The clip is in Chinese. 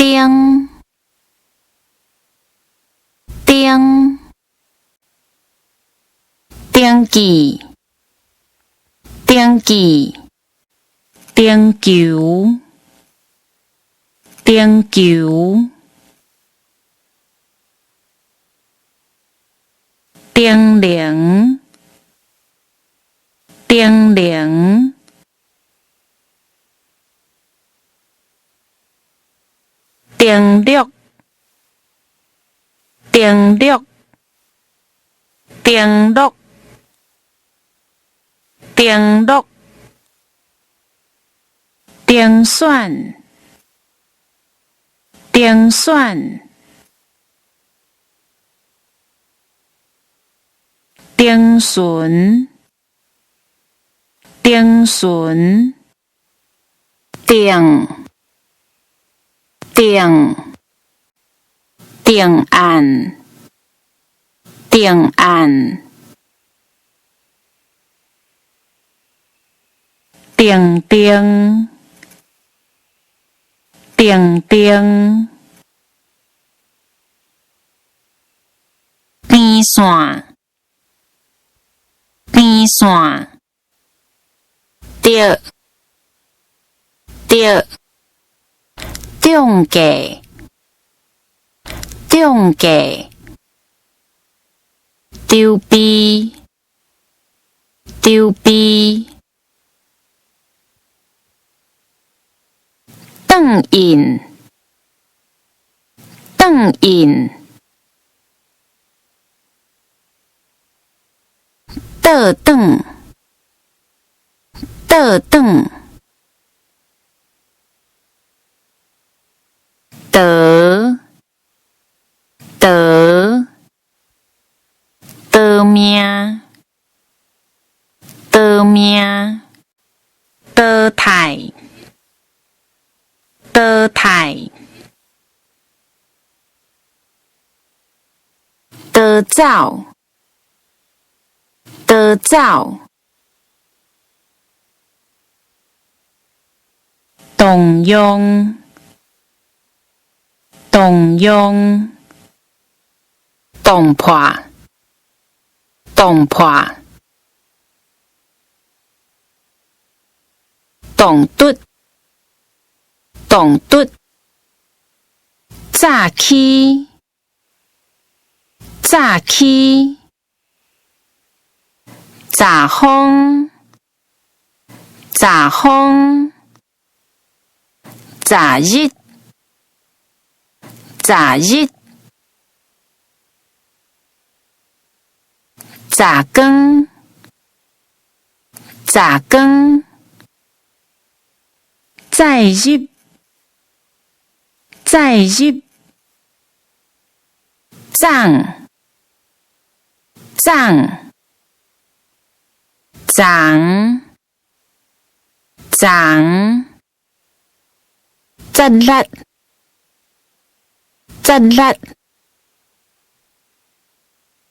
丁丁丁记丁记丁球丁球叮铃叮铃定律定律定律定律定选定选定顺定顺定定定案定案定定定定边线边线对对中介中介丢逼丢逼邓印邓印倒转倒转得得得命得命得太得太得走得走动用动用动破动破动嘟动嘟早起早起早风早风早日早日早更早更再入再入涨涨涨涨真辣真辣